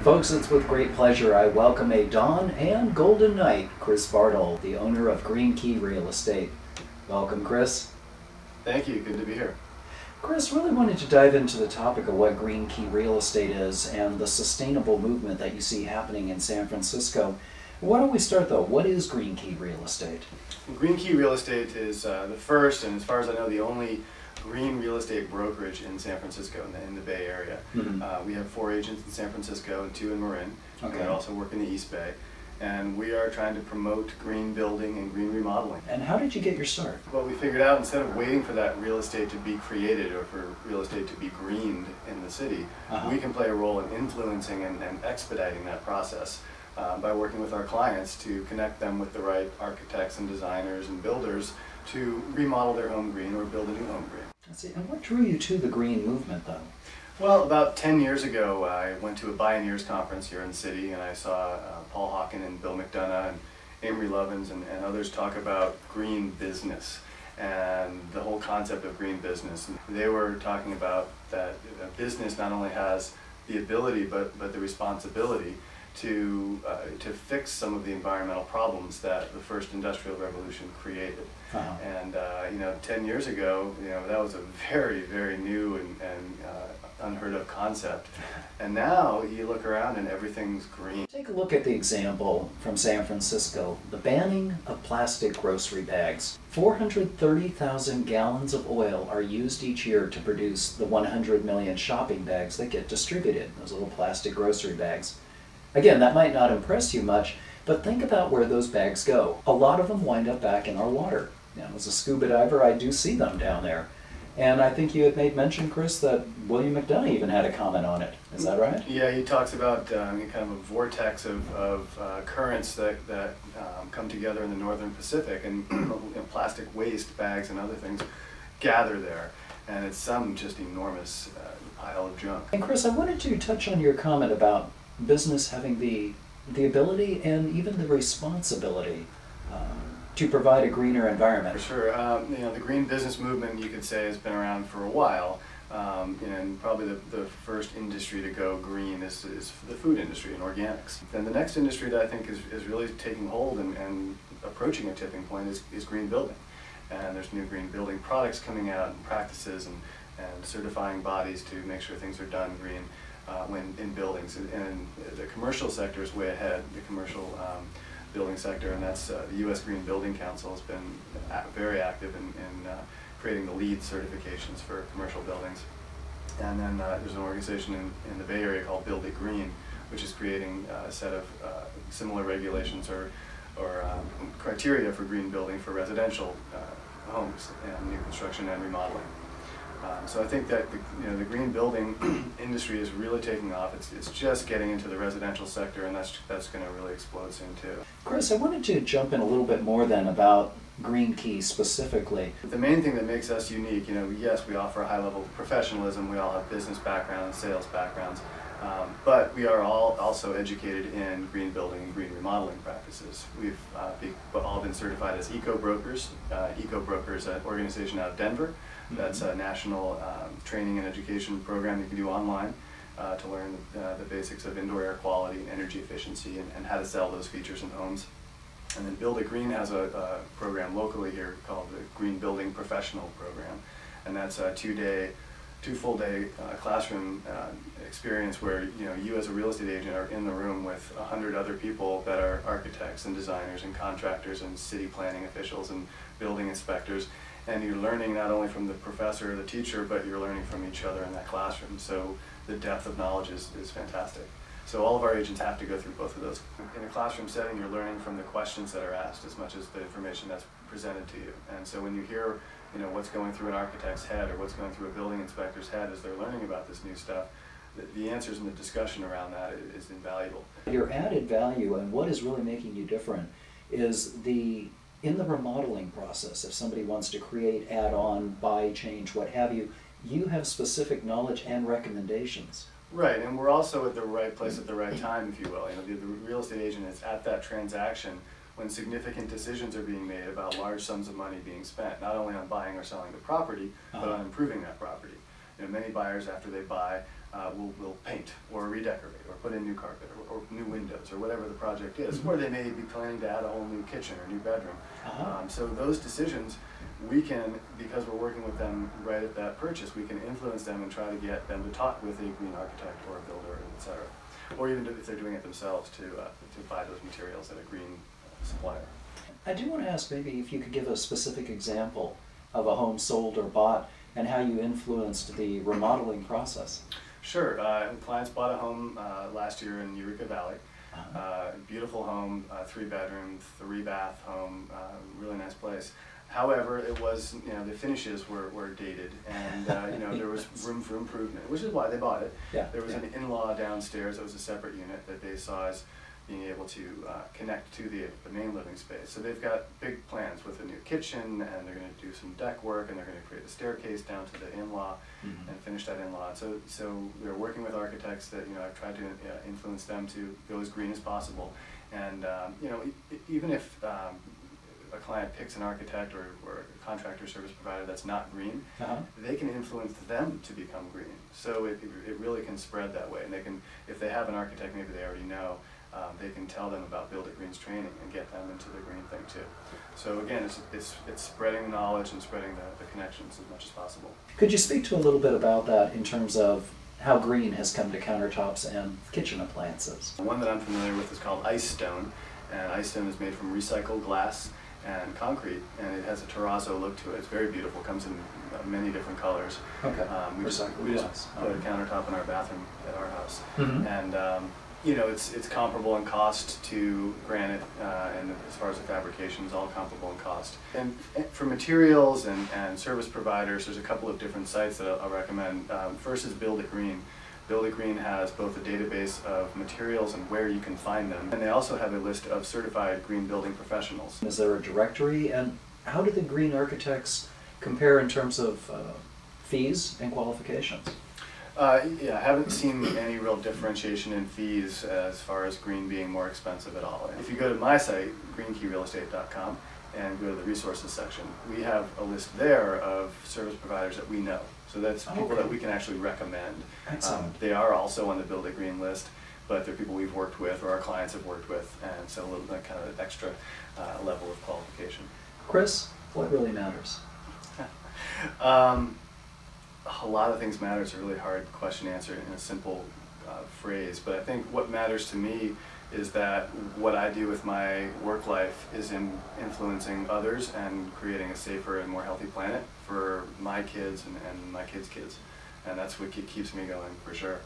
Folks, it's with great pleasure I welcome a dawn and golden night, Chris Bartle, the owner of Green Key Real Estate. Welcome, Chris. Thank you. Good to be here. Chris, really wanted to dive into the topic of what Green Key Real Estate is and the sustainable movement that you see happening in San Francisco. Why don't we start though? What is Green Key Real Estate? Green Key Real Estate is the first, and as far as I know, the only green real estate brokerage in San Francisco, in the Bay Area. We have 4 agents in San Francisco and 2 in Marin. Okay. We also work in the East Bay. And we are trying to promote green building and green remodeling. And how did you get your start? Well, we figured out instead of waiting for that real estate to be created or for real estate to be greened in the city, we can play a role in influencing and expediting that process by working with our clients to connect them with the right architects and designers and builders to remodel their home green or build a new home green. Let's see. And what drew you to the green movement though? Well, about 10 years ago, I went to a Bioneers conference here in the city, and I saw Paul Hawken and Bill McDonough and Amory Lovins and others talk about green business and the whole concept of green business. And they were talking about that a business not only has the ability but the responsibility to fix some of the environmental problems that the first industrial revolution created. And 10 years ago, that was a very, very new and unheard of concept. And now you look around and everything's green. Take a look at the example from San Francisco, the banning of plastic grocery bags. 430,000 gallons of oil are used each year to produce the 100 million shopping bags that get distributed, those little plastic grocery bags. Again, that might not impress you much, but think about where those bags go. A lot of them wind up back in our water. Now, as a scuba diver, I do see them down there. And I think you had made mention, Chris, that William McDonough even had a comment on it. Is that right? Yeah, he talks about kind of a vortex of currents that come together in the northern Pacific, and plastic waste bags and other things gather there. And it's some just enormous pile of junk. And Chris, I wanted to touch on your comment about business having the ability and even the responsibility to provide a greener environment. For sure. The green business movement, you could say, has been around for a while. And probably the first industry to go green is the food industry and organics. Then the next industry that I think is really taking hold and approaching a tipping point is green building. And there's new green building products coming out and practices and certifying bodies to make sure things are done green when in buildings. And the commercial sector is way ahead, the commercial building sector, and that's the U.S. Green Building Council has been very active in creating the LEED certifications for commercial buildings. And then there's an organization in the Bay Area called Build It Green, which is creating a set of similar regulations or criteria for green building for residential homes and new construction and remodeling. So I think that the green building industry is really taking off. It's just getting into the residential sector, and that's going to really explode soon too. Chris, I wanted to jump in a little bit more then about Green Key specifically. The main thing that makes us unique, yes, we offer a high level of professionalism. We all have business backgrounds, sales backgrounds, but we are all also educated in green building and green remodeling practices. We've all been certified as eco-brokers. Eco-brokers, an organization out of Denver. That's a national training and education program you can do online to learn the basics of indoor air quality and energy efficiency and how to sell those features in homes. And then Build It Green has a program locally here called the Green Building Professional Program. And that's a 2 full day classroom experience where you as a real estate agent are in the room with 100 other people that are architects and designers and contractors and city planning officials and building inspectors. And you're learning not only from the professor or the teacher, but you're learning from each other in that classroom. So the depth of knowledge is fantastic. So all of our agents have to go through both of those. In a classroom setting, you're learning from the questions that are asked as much as the information that's presented to you. And so when you hear what's going through an architect's head or what's going through a building inspector's head as they're learning about this new stuff, the answers and the discussion around that is invaluable. Your added value and what is really making you different is in the remodeling process. If somebody wants to create, add on, buy, change, what have you, you have specific knowledge and recommendations. Right, and we're also at the right place at the right time, if you will. The real estate agent is at that transaction when significant decisions are being made about large sums of money being spent, not only on buying or selling the property, but on improving that property. Many buyers, after they buy, will paint or redecorate or put in new carpet or new windows or whatever the project is. Or they may be planning to add a whole new kitchen or new bedroom. So those decisions, we can, because we're working with them right at that purchase, we can influence them and try to get them to talk with a green architect or a builder, etc. Or even if they're doing it themselves, to buy those materials at a green supplier. I do want to ask maybe if you could give a specific example of a home sold or bought and how you influenced the remodeling process. Sure. Clients bought a home last year in Eureka Valley. Beautiful home, 3-bedroom, 3-bath home, really nice place. However, it was, the finishes were dated, and there was room for improvement, which is why they bought it. There was an in-law downstairs that was a separate unit that they saw as being able to connect to the main living space. So they've got big plans with a new kitchen, and they're going to do some deck work, and they're going to create a staircase down to the in-law and finish that in-law. So we're working with architects that I've tried to influence them to go as green as possible. And even if a client picks an architect or a contractor service provider that's not green, they can influence them to become green. So it really can spread that way. And they can, if they have an architect maybe they already know, they can tell them about Build It Green's training and get them into the green thing too. So again, it's spreading the knowledge and spreading the connections as much as possible. Could you speak to a little bit about that in terms of how green has come to countertops and kitchen appliances? One that I'm familiar with is called Ice Stone, and Ice Stone is made from recycled glass and concrete, and it has a terrazzo look to it. It's very beautiful. Comes in many different colors. Okay. We just put a countertop in our bathroom at our house, and it's comparable in cost to granite, and as far as the fabrication is all comparable in cost. And for materials and service providers, there's a couple of different sites that I'll recommend. First is Build It Green. Build It Green has both a database of materials and where you can find them, and they also have a list of certified green building professionals. Is there a directory, and how do the green architects compare in terms of fees and qualifications? I haven't seen any real differentiation in fees as far as green being more expensive at all. If you go to my site, greenkeyrealestate.com, and go to the resources section, we have a list there of service providers that we know. So that's people that we can actually recommend. Excellent. They are also on the Build It Green list, but they're people we've worked with or our clients have worked with, and so a little bit kind of extra level of qualification. Chris, what really matters? A lot of things matter. It's a really hard question to answer in a simple phrase, but I think what matters to me is that what I do with my work life is in influencing others and creating a safer and more healthy planet for my kids and my kids' kids. And that's what keeps me going, for sure.